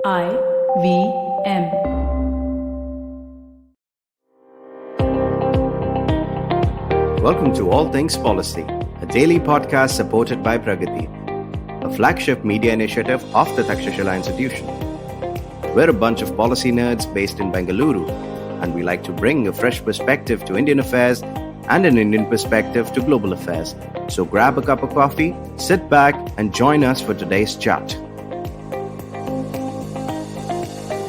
IVM. Welcome to All Things Policy, a daily podcast supported by Pragati, a flagship media initiative of the Takshashila Institution. We're a bunch of policy nerds based in Bengaluru, and we like to bring a fresh perspective to Indian affairs and an Indian perspective to global affairs. So grab a cup of coffee, sit back, and join us for today's chat.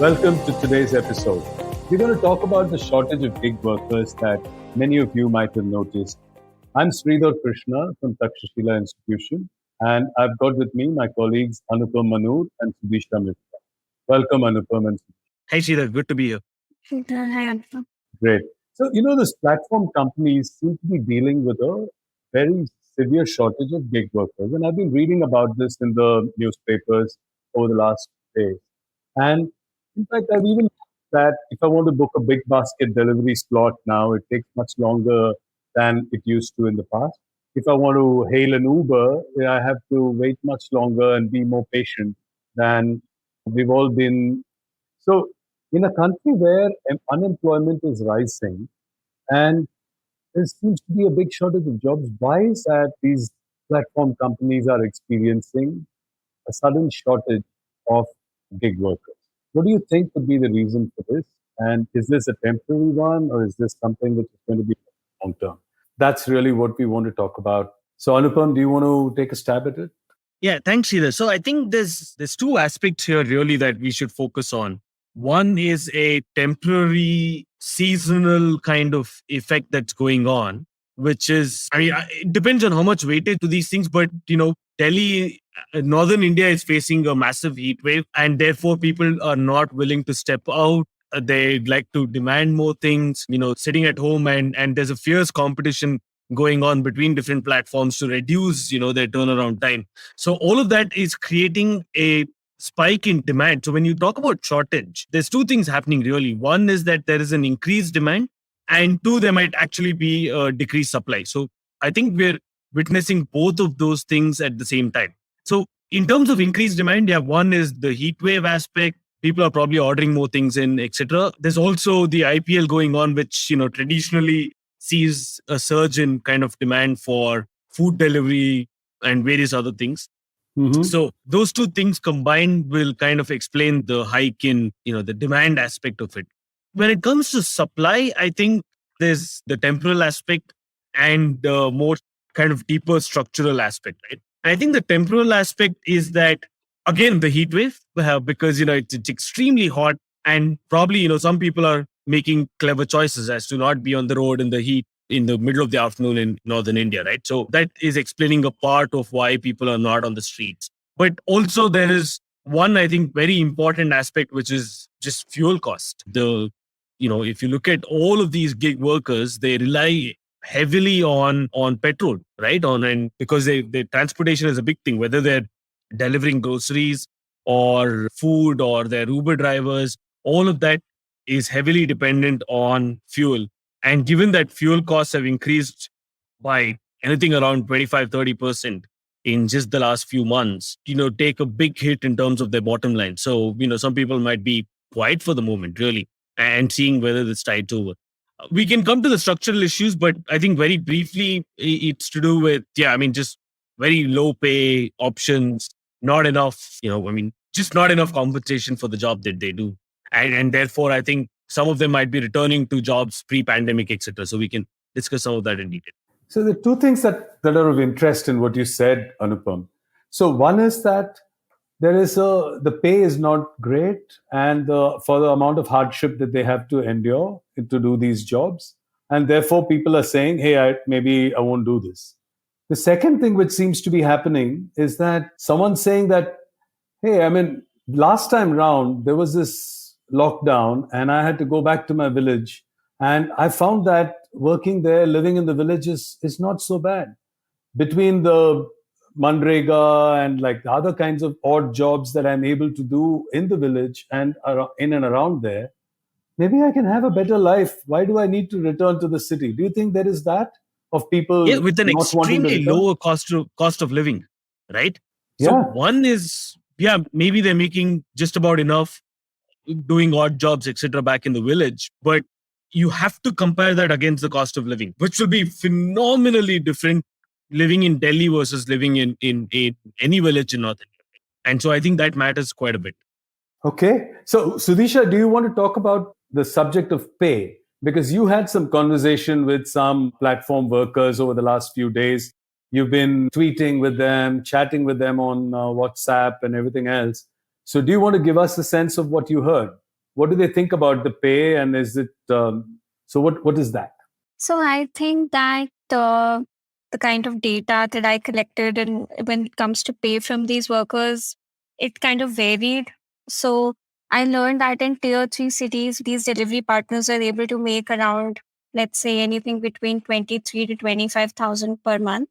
Welcome to today's episode. We're going to talk about the shortage of gig workers that many of you might have noticed. I'm Sridhar Krishna from Takshashila Institution, and I've got with me my colleagues Anupam, Manur, and Sudisha, Mishra. Welcome, Anupam and Sudisha. Hey, Sridhar, good to be here. Hi, Anupam. Great. So, this platform companies seem to be dealing with a very severe shortage of gig workers. And I've been reading about this in the newspapers over the last days. And in fact, I've even that if I want to book a big basket delivery slot now, it takes much longer than it used to in the past. If I want to hail an Uber, I have to wait much longer and be more patient than we've all been. So, in a country where unemployment is rising and there seems to be a big shortage of jobs, why is that these platform companies are experiencing a sudden shortage of gig workers? What do you think could be the reason for this? And is this a temporary one, or is this something which is going to be long term? That's really what we want to talk about. So, Anupam, do you want to take a stab at it? Yeah, thanks, Sridhar. So I think there's two aspects here really that we should focus on. One is a temporary seasonal kind of effect that's going on, which is, it depends on how much weightage to these things, but, Delhi, northern India is facing a massive heat wave, and therefore people are not willing to step out. They like to demand more things, sitting at home, and there's a fierce competition going on between different platforms to reduce, their turnaround time. So all of that is creating a spike in demand. So when you talk about shortage, there's two things happening really. One is that there is an increased demand, and two, there might actually be a decreased supply. So I think we're witnessing both of those things at the same time. So in terms of increased demand, one is the heat wave aspect. People are probably ordering more things in, etc. There's also the IPL going on, which, traditionally sees a surge in kind of demand for food delivery and various other things. Mm-hmm. So those two things combined will kind of explain the hike in, the demand aspect of it. When it comes to supply, I think there's the temporal aspect and the more kind of deeper structural aspect, right? I think the temporal aspect is that, again, the heat wave, because, it's extremely hot, and probably, some people are making clever choices as to not be on the road in the heat in the middle of the afternoon in northern India, right? So that is explaining a part of why people are not on the streets. But also there is one, I think, very important aspect, which is just fuel cost. If you look at all of these gig workers, they rely heavily on petrol, right? And because their transportation is a big thing, whether they're delivering groceries or food or their Uber drivers, all of that is heavily dependent on fuel. And given that fuel costs have increased by anything around 25-30% in just the last few months, take a big hit in terms of their bottom line. So, some people might be quiet for the moment, really, and seeing whether this tides over. We can come to the structural issues, but I think very briefly, it's to do with, just very low pay options, not enough, just not enough compensation for the job that they do. And therefore, I think some of them might be returning to jobs pre-pandemic, etc. So we can discuss some of that in detail. So the two things that are of interest in what you said, Anupam. So one is that the pay is not great, and for the amount of hardship that they have to endure to do these jobs, and therefore people are saying, hey, maybe I won't do this. The second thing which seems to be happening is that someone's saying that, hey, last time round there was this lockdown and I had to go back to my village, and I found that working there, living in the village is not so bad. Between the Manrega and like the other kinds of odd jobs that I'm able to do in the village and in and around there, maybe I can have a better life. Why do I need to return to the city? Do you think there is that of people with an not wanting to extremely return? lower cost of living, right? So one is yeah, maybe they're making just about enough doing odd jobs, etc., back in the village. But you have to compare that against the cost of living, which will be phenomenally different living in Delhi versus living in any village in North India. And so I think that matters quite a bit. Okay. So, Sudisha, do you want to talk about the subject of pay? Because you had some conversation with some platform workers over the last few days. You've been tweeting with them, chatting with them on WhatsApp and everything else. So, do you want to give us a sense of what you heard? What do they think about the pay? And is it so? What is that? So I think that the kind of data that I collected and when it comes to pay from these workers, it kind of varied. So I learned that in tier three cities, these delivery partners are able to make around, let's say, anything between 23 to 25,000 per month.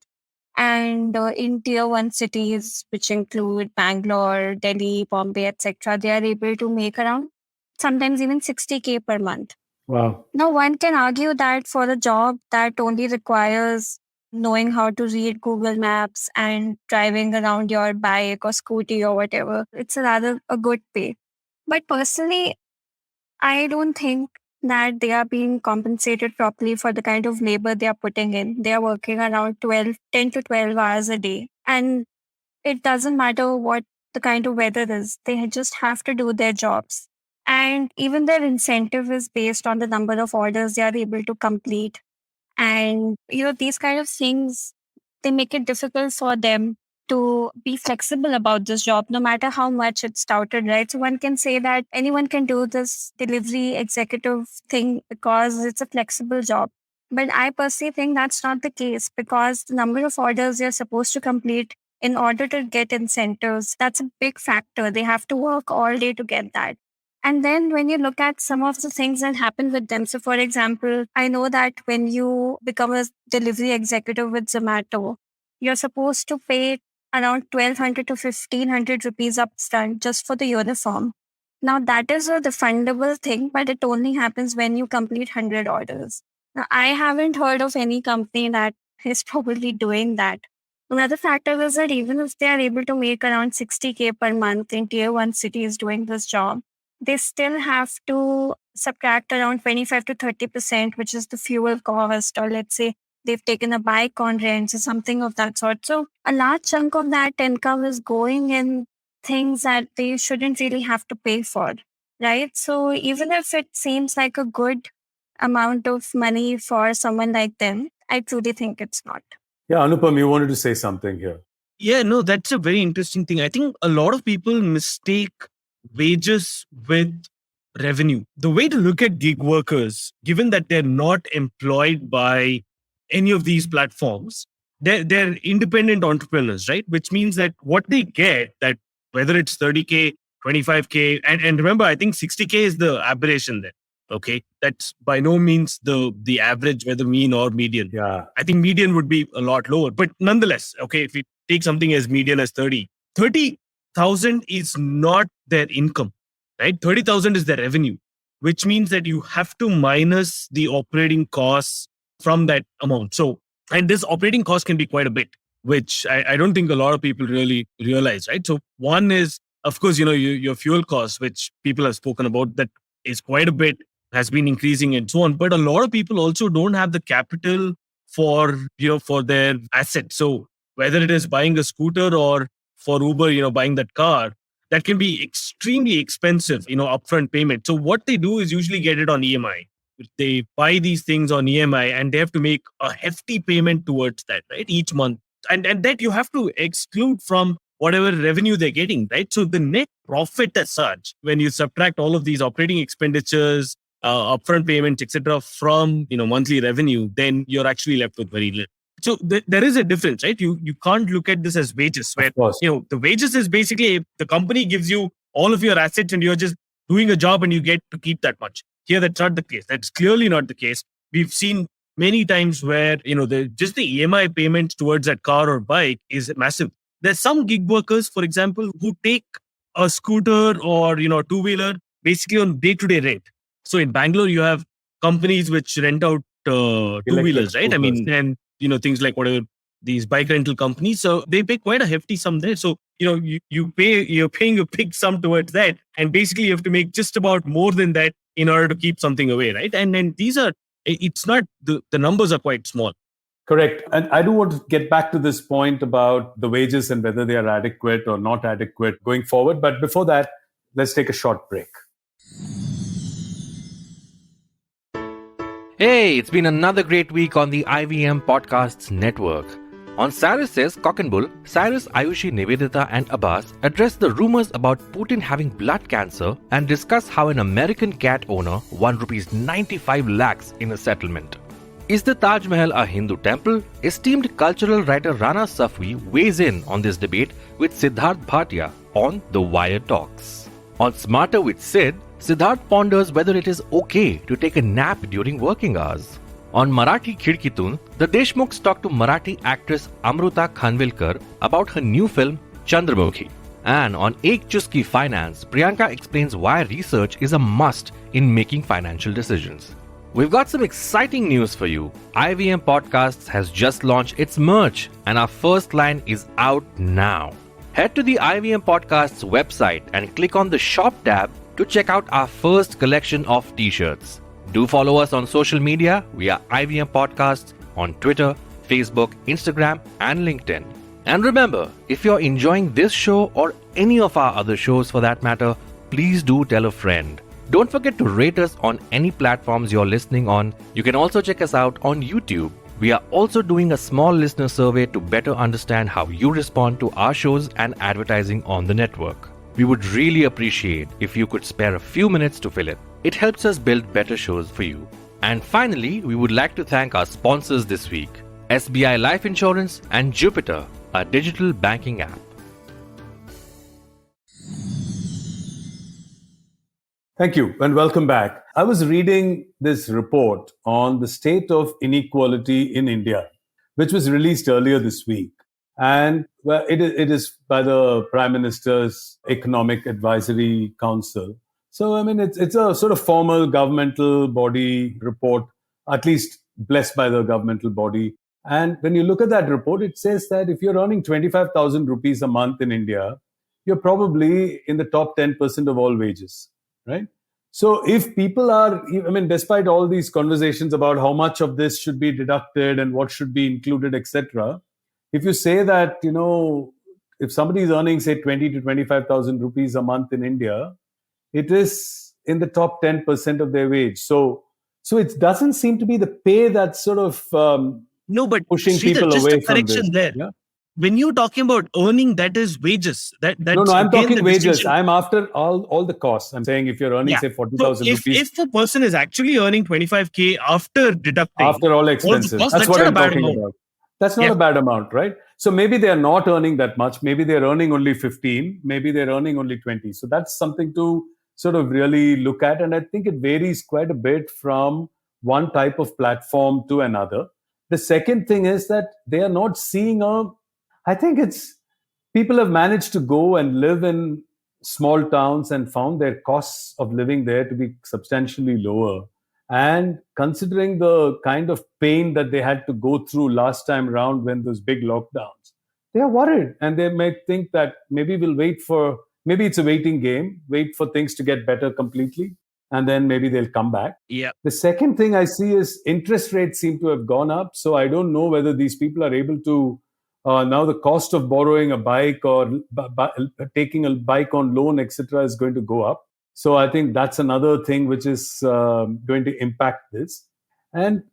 And in tier one cities, which include Bangalore, Delhi, Bombay, etc., they are able to make around sometimes even 60K per month. Wow. Now, one can argue that for a job that only requires knowing how to read Google Maps and driving around your bike or scooty or whatever, it's a rather a good pay. But personally, I don't think that they are being compensated properly for the kind of labor they are putting in. They are working around 10 to 12 hours a day. And it doesn't matter what the kind of weather is, they just have to do their jobs. And even their incentive is based on the number of orders they are able to complete. And, these kind of things, they make it difficult for them to be flexible about this job, no matter how much it's touted, right? So one can say that anyone can do this delivery executive thing because it's a flexible job. But I personally think that's not the case because the number of orders you're supposed to complete in order to get incentives, that's a big factor. They have to work all day to get that. And then when you look at some of the things that happen with them, so for example, I know that when you become a delivery executive with Zomato, you're supposed to pay around 1,200 to 1,500 rupees upfront just for the uniform. Now, that is a refundable thing, but it only happens when you complete 100 orders. Now, I haven't heard of any company that is probably doing that. Another factor is that even if they are able to make around 60K per month in tier one cities doing this job, they still have to subtract around 25 to 30%, which is the fuel cost, or let's say they've taken a bike on rent or something of that sort. So a large chunk of that income is going in things that they shouldn't really have to pay for, right? So even if it seems like a good amount of money for someone like them, I truly think it's not. Yeah, Anupam, you wanted to say something here. Yeah, no, that's a very interesting thing. I think a lot of people mistake wages with revenue. The way to look at gig workers, given that they're not employed by any of these platforms, they're independent entrepreneurs, right? Which means that what they get, that whether it's 30K, 25K, and remember, I think 60K is the aberration there. Okay. That's by no means the average, whether mean or median. Yeah. I think median would be a lot lower. But nonetheless, okay, if you take something as median as 30,000 is not their income, right? 30,000 is their revenue, which means that you have to minus the operating costs from that amount. So, and this operating cost can be quite a bit, which I don't think a lot of people really realize, right? So one is, of course, your fuel costs, which people have spoken about, that is quite a bit, has been increasing and so on. But a lot of people also don't have the capital for their asset. So whether it is buying a scooter or for Uber, buying that car, that can be extremely expensive, upfront payment. So what they do is usually get it on EMI. They buy these things on EMI and they have to make a hefty payment towards that, right? Each month. And that you have to exclude from whatever revenue they're getting, right? So the net profit as such, when you subtract all of these operating expenditures, upfront payments, etc., from monthly revenue, then you're actually left with very little. So there is a difference, right? You can't look at this as wages, where the wages is basically the company gives you all of your assets and you're just doing a job and you get to keep that much. Here, that's not the case. That's clearly not the case. We've seen many times where just the EMI payments towards that car or bike is massive. There's some gig workers, for example, who take a scooter or two-wheeler basically on day-to-day rate. So in Bangalore, you have companies which rent out two-wheelers, right? I mean, and things like whatever these bike rental companies. So they pay quite a hefty sum there. So, you're paying a big sum towards that. And basically you have to make just about more than that in order to keep something away, right? And then it's not, the numbers are quite small. Correct. And I do want to get back to this point about the wages and whether they are adequate or not adequate going forward. But before that, let's take a short break. Hey, it's been another great week on the IVM Podcasts Network. On Cyrus Says Cock and Bull, Cyrus, Ayushi, Nivedita and Abbas address the rumors about Putin having blood cancer and discuss how an American cat owner won rupees 95 lakhs in a settlement. Is the Taj Mahal a Hindu temple? Esteemed cultural writer Rana Safwi weighs in on this debate with Siddharth Bhatia on The Wire Talks. On Smarter with Sid, Siddharth ponders whether it is okay to take a nap during working hours. On Marathi Khidkitun, the Deshmukhs talk to Marathi actress Amruta Khanvilkar about her new film Chandramukhi. And on Ek Chuski Finance, Priyanka explains why research is a must in making financial decisions. We've got some exciting news for you. IVM Podcasts has just launched its merch and our first line is out now. Head to the IVM Podcasts website and click on the shop tab to check out our first collection of t-shirts. Do follow us on social media. We are IVM Podcasts on Twitter, Facebook, Instagram and LinkedIn. And remember, if you're enjoying this show or any of our other shows for that matter, please do tell a friend. Don't forget to rate us on any platforms you're listening on. You can also check us out on YouTube. We are also doing a small listener survey to better understand how you respond to our shows and advertising on the network. We would really appreciate if you could spare a few minutes to fill it. It helps us build better shows for you. And finally, we would like to thank our sponsors this week, SBI Life Insurance and Jupiter, our digital banking app. Thank you and welcome back. I was reading this report on the state of inequality in India, which was released earlier this week. And well, it is by the Prime Minister's Economic Advisory Council. So, I mean, it's a sort of formal governmental body report, at least blessed by the governmental body. And when you look at that report, it says that if you're earning 25,000 rupees a month in India, you're probably in the top 10% of all wages, right? So if people are, I mean, despite all these conversations about how much of this should be deducted and what should be included, etc., if you say that, if somebody is earning, say, 20 to 25,000 rupees a month in India, it is in the top 10% of their wage. So it doesn't seem to be the pay that's sort of No, but pushing Sridhar, people just away a from correction this. there. Yeah? When you're talking about earning, that is wages. That's No, I'm again talking the wages. distinction. I'm after all the costs. I'm saying if you're earning, say, 40,000 So rupees. if a person is actually earning 25K after deducting After all the expenses. costs, That's what not I'm a bad talking amount. about. That's not a bad amount, right? So maybe they're not earning that much. Maybe they're earning only 15. Maybe they're earning only 20. So that's something to sort of really look at. And I think it varies quite a bit from one type of platform to another. The second thing is that they are not seeing I think it's people have managed to go and live in small towns and found their costs of living there to be substantially lower. And considering the kind of pain that they had to go through last time around when those big lockdowns, they are worried and they may think that maybe maybe it's a waiting game, wait for things to get better completely, and then maybe they'll come back. Yeah. The second thing I see is interest rates seem to have gone up. So I don't know whether these people are able to now the cost of borrowing a bike or taking a bike on loan, etc., is going to go up. So I think that's another thing which is going to impact this. And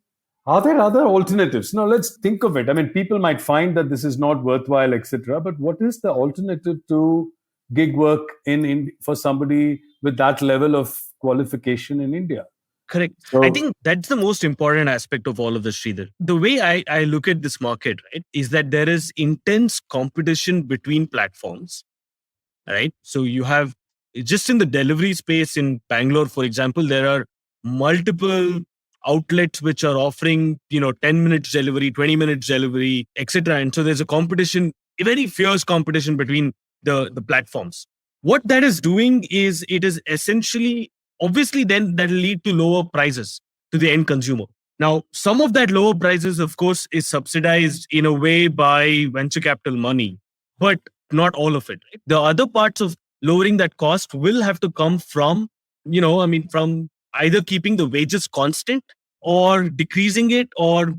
are there other alternatives? Now let's think of it. I mean, people might find that this is not worthwhile, etc. But what is the alternative to gig work in for somebody with that level of qualification in India? Correct. So, I think that's the most important aspect of all of this, Sridhar. The way I look at this market, right, is that there is intense competition between platforms, right? So you have, just in the delivery space in Bangalore, for example, there are multiple outlets which are offering, 10 minutes delivery, 20 minutes delivery, etc. And so there's a competition, a very fierce competition between the platforms. What that is doing is it is essentially, obviously then that will lead to lower prices to the end consumer. Now, some of that lower prices, of course, is subsidized in a way by venture capital money, but not all of it. Right? The other parts of lowering that cost will have to come from, from either keeping the wages constant or decreasing it, or,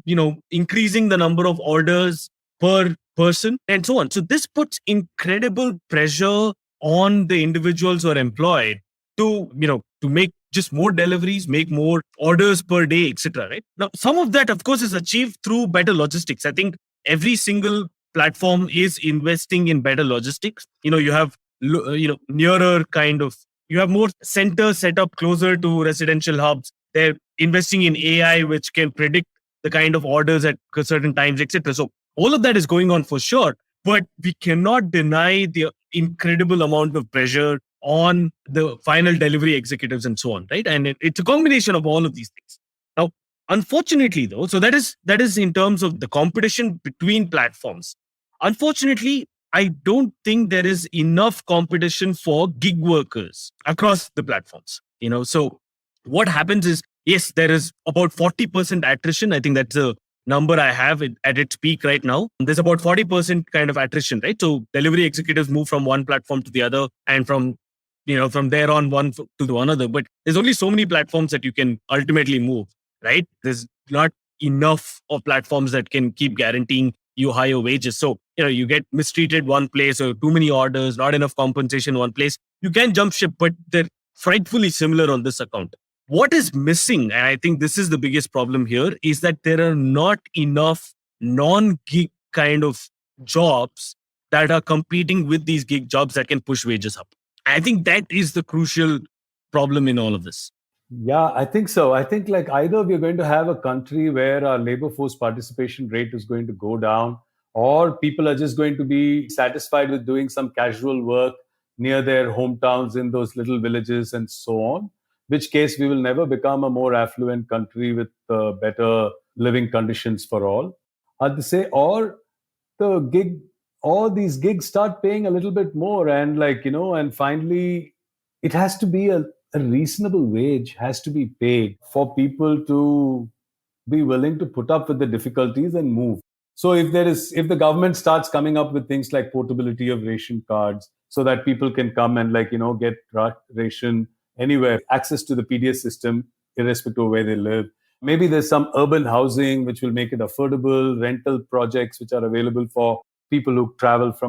increasing the number of orders per person and so on. So this puts incredible pressure on the individuals who are employed to make just more deliveries, make more orders per day, etc. Right now, some of that, of course, is achieved through better logistics. I think every single platform is investing in better logistics. You have nearer kind of, you have more centers set up closer to residential hubs. They're investing in AI, which can predict the kind of orders at certain times, etc. So all of that is going on for sure, but we cannot deny the incredible amount of pressure on the final delivery executives and so on, right? And it's a combination of all of these things. Now, unfortunately, though, so that is in terms of the competition between platforms. Unfortunately, I don't think there is enough competition for gig workers across the platforms. So what happens is, yes, there is about 40% attrition. I think that's a number I have at its peak right now. There's about 40% kind of attrition, right? So delivery executives move from one platform to the other, and from there on one to the another. But there's only so many platforms that you can ultimately move, right? There's not enough of platforms that can keep guaranteeing you higher wages. So, you get mistreated one place, or too many orders, not enough compensation one place. You can jump ship, but they're frightfully similar on this account. What is missing, and I think this is the biggest problem here, is that there are not enough non-gig kind of jobs that are competing with these gig jobs that can push wages up. I think that is the crucial problem in all of this. Yeah, I think so. I think like either we're going to have a country where our labor force participation rate is going to go down, or people are just going to be satisfied with doing some casual work near their hometowns in those little villages and so on. Which case we will never become a more affluent country with better living conditions for all. At the say, or the gig, all these gigs start paying a little bit more, and and finally it has to be a reasonable wage has to be paid for people to be willing to put up with the difficulties and move. So if the government starts coming up with things like portability of ration cards so that people can come and get ration anywhere, access to the PDS system irrespective of where they live. Maybe there's some urban housing which will make it affordable, rental projects which are available for people who travel for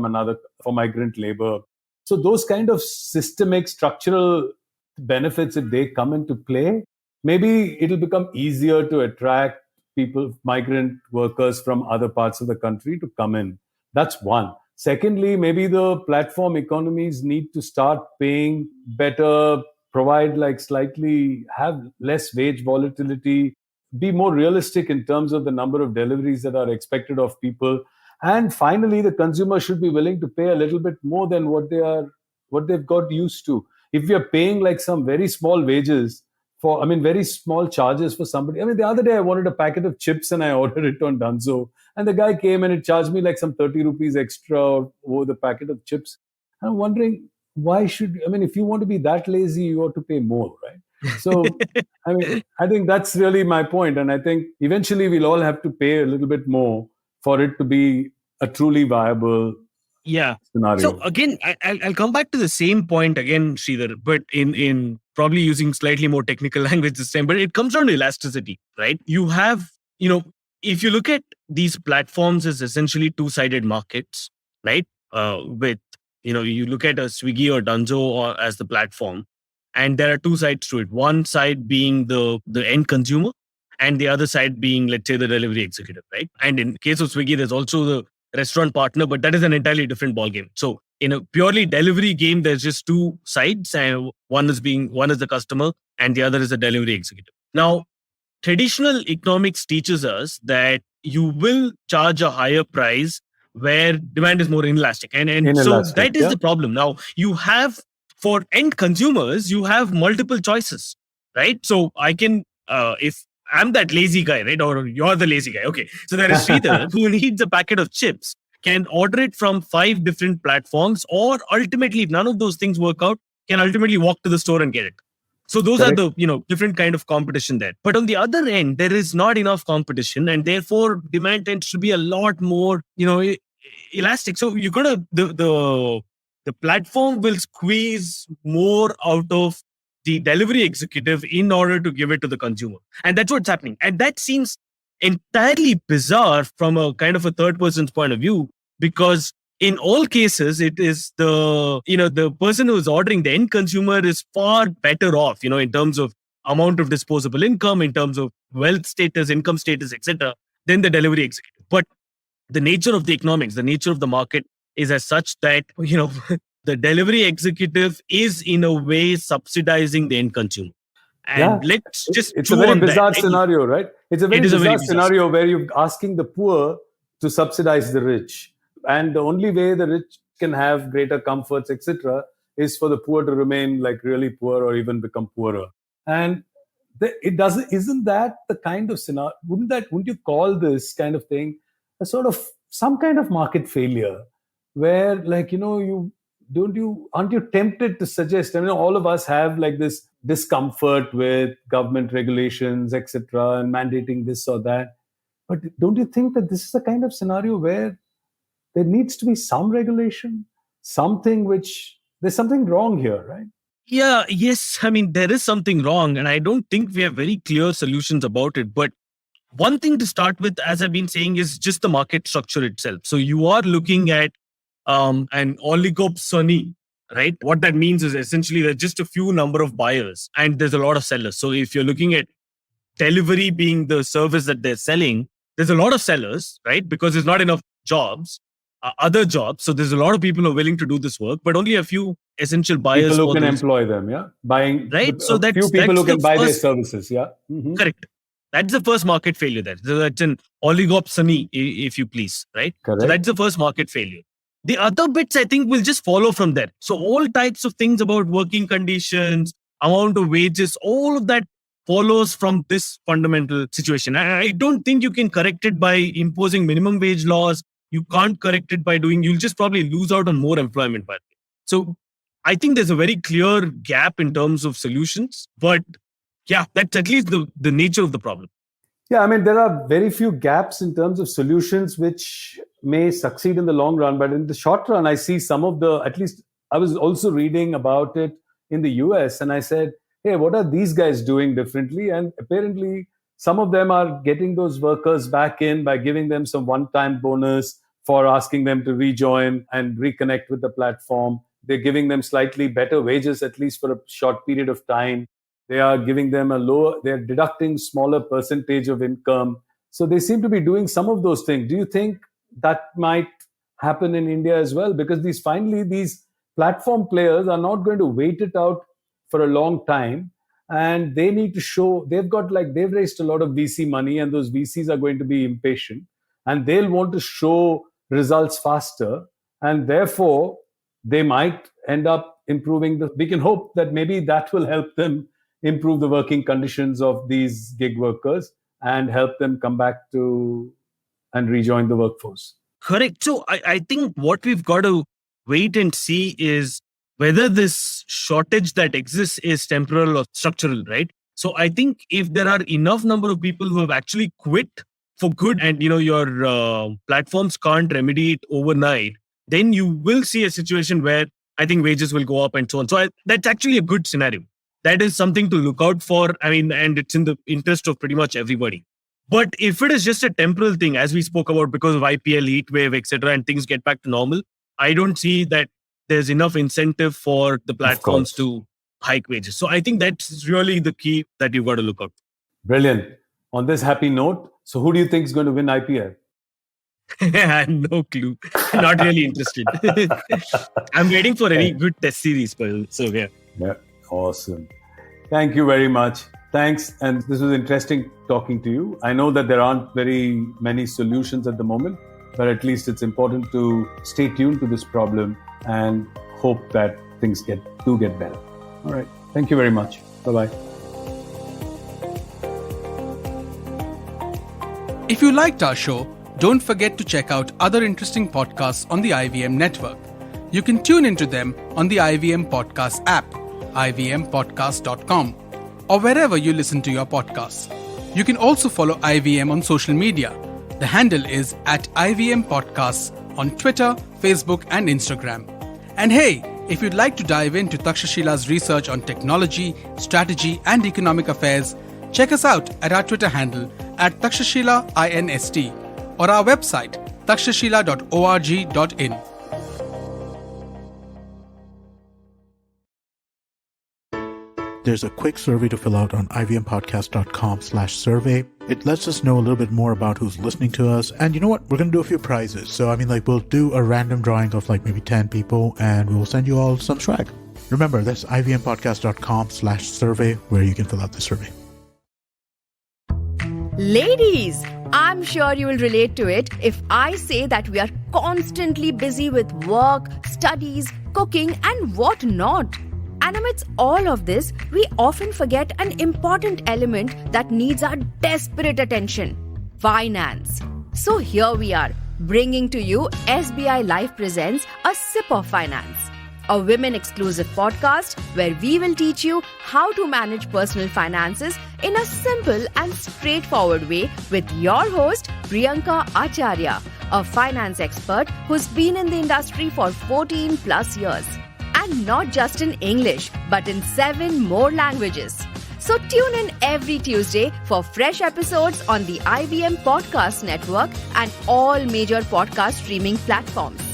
migrant labor. So those kind of systemic structural benefits, if they come into play, maybe it'll become easier to attract people, migrant workers from other parts of the country to come in. That's one. Secondly, maybe the platform economies need to start paying better, provide slightly, have less wage volatility, be more realistic in terms of the number of deliveries that are expected of people. And finally, the consumer should be willing to pay a little bit more than what they've got used to. If we are paying some very small wages very small charges for somebody. The other day I wanted a packet of chips and I ordered it on Dunzo, and the guy came and it charged me some 30 rupees extra over the packet of chips. I'm wondering, why should, if you want to be that lazy, you ought to pay more, right? So, I think that's really my point. And I think eventually we'll all have to pay a little bit more for it to be a truly viable scenario. So again, I'll come back to the same point again, Sridhar, but in probably using slightly more technical language this time. But it comes down to elasticity, right? You have, if you look at these platforms as essentially two-sided markets, right? With you look at a Swiggy or Dunzo or as the platform, and there are two sides to it. One side being the end consumer, and the other side being, let's say, the delivery executive, right? And in case of Swiggy, there's also the restaurant partner, but that is an entirely different ballgame. So in a purely delivery game, there's just two sides, and one is the customer, and the other is the delivery executive. Now, traditional economics teaches us that you will charge a higher price where demand is more inelastic, and so that is the problem. Now, you have, for end consumers, you have multiple choices, right? So I can, if I'm that lazy guy, right? Or you're the lazy guy. Okay. So there is Sridhar who needs a packet of chips, can order it from 5 different platforms, or ultimately, if none of those things work out, can ultimately walk to the store and get it. So those are Correct. the different kind of competition there. But on the other end, there is not enough competition, and therefore demand tends to be a lot more elastic. So you're gonna the platform will squeeze more out of the delivery executive in order to give it to the consumer, and that's what's happening. And that seems entirely bizarre from a kind of a third person's point of view, because in all cases it is the person who is ordering, the end consumer, is far better off in terms of amount of disposable income, in terms of wealth status, income status, etc., than the delivery executive. But the nature of the economics, the nature of the market is as such that the delivery executive is in a way subsidizing the end consumer. Yeah, And let's just it's a chew very on that. bizarre scenario, right? It's a It very is a very bizarre bizarre. scenario where you're asking the poor to subsidize the rich. And the only way the rich can have greater comforts, etc., is for the poor to remain like really poor or even become poorer. And it doesn't, isn't that the kind of scenario? Wouldn't you call this kind of thing a sort of some kind of market failure where, like, you don't you aren't you tempted to suggest? I mean, all of us have like this discomfort with government regulations, etc., and mandating this or that. But don't you think that this is the kind of scenario where there needs to be some regulation, something which there's something wrong here, right? Yeah, yes. I mean, there is something wrong, and I don't think we have very clear solutions about it. But one thing to start with, as I've been saying, is just the market structure itself. So you are looking at an oligopoly, right? What that means is essentially there's just a few number of buyers and there's a lot of sellers. So if you're looking at delivery being the service that they're selling, there's a lot of sellers, right? Because there's not enough jobs, other jobs. So there's a lot of people who are willing to do this work, but only a few essential People buyers who for can those, employ them, yeah, buying right? So a few people that's who can the buy their first. services, yeah. Mm-hmm. Correct. That's the first market failure there. So that's an oligopoly, if you please, right? So Correct. that's the first market failure. The other bits, I think, will just follow from there. So all types of things about working conditions, amount of wages, all of that follows from this fundamental situation. I don't think you can correct it by imposing minimum wage laws. You can't correct it by you'll just probably lose out on more employment. By the way. So I think there's a very clear gap in terms of solutions, but yeah, that's at least the nature of the problem. Yeah, I mean, there are very few gaps in terms of solutions which may succeed in the long run, but in the short run, I see some of the, at least I was also reading about it in the US, and I said, hey, what are these guys doing differently? And apparently, some of them are getting those workers back in by giving them some one time bonus for asking them to rejoin and reconnect with the platform. They're giving them slightly better wages, at least for a short period of time. They are giving them they're deducting smaller percentage of income. So they seem to be doing some of those things. Do you think that might happen in India as well? Because these platform players are not going to wait it out for a long time. And they need to show they've raised a lot of VC money, and those VCs are going to be impatient and they'll want to show results faster. And therefore, they might end up improving we can hope that maybe that will help them improve the working conditions of these gig workers and help them come back to and rejoin the workforce. Correct. So I think what we've got to wait and see is whether this shortage that exists is temporal or structural, right? So I think if there are enough number of people who have actually quit for good, and your platforms can't remedy it overnight, then you will see a situation where I think wages will go up and so on. So that's actually a good scenario. That is something to look out for. I mean, and it's in the interest of pretty much everybody. But if it is just a temporal thing, as we spoke about, because of IPL, heat wave, etc., and things get back to normal, I don't see that there's enough incentive for the platforms to hike wages. So I think that's really the key that you've got to look out. Brilliant. On this happy note, so who do you think is going to win IPL? No clue. Not really interested. I'm waiting for any good test series. So yeah. Yeah. Awesome. Thank you very much. Thanks. And this was interesting talking to you. I know that there aren't very many solutions at the moment, but at least it's important to stay tuned to this problem and hope that things get better. All right. Thank you very much. Bye-bye. If you liked our show, don't forget to check out other interesting podcasts on the IVM network. You can tune into them on the IVM Podcast app. ivmpodcast.com or wherever you listen to your podcasts. You can also follow IVM on social media. The handle is at IVM Podcasts on Twitter, Facebook, and Instagram. And hey, if you'd like to dive into Takshashila's research on technology, strategy, and economic affairs, check us out at our Twitter handle at Takshashila INST or our website takshashila.org.in. There's a quick survey to fill out on ivmpodcast.com/survey. It lets us know a little bit more about who's listening to us. And you know what? We're going to do a few prizes. So, we'll do a random drawing of maybe 10 people and we'll send you all some swag. Remember, that's ivmpodcast.com/survey where you can fill out the survey. Ladies, I'm sure you will relate to it if I say that we are constantly busy with work, studies, cooking, and whatnot. And amidst all of this, we often forget an important element that needs our desperate attention: finance. So here we are, bringing to you SBI Life Presents A Sip of Finance, a women-exclusive podcast where we will teach you how to manage personal finances in a simple and straightforward way with your host, Priyanka Acharya, a finance expert who's been in the industry for 14 plus years. And not just in English, but in 7 more languages. So tune in every Tuesday for fresh episodes on the IVM Podcast Network and all major podcast streaming platforms.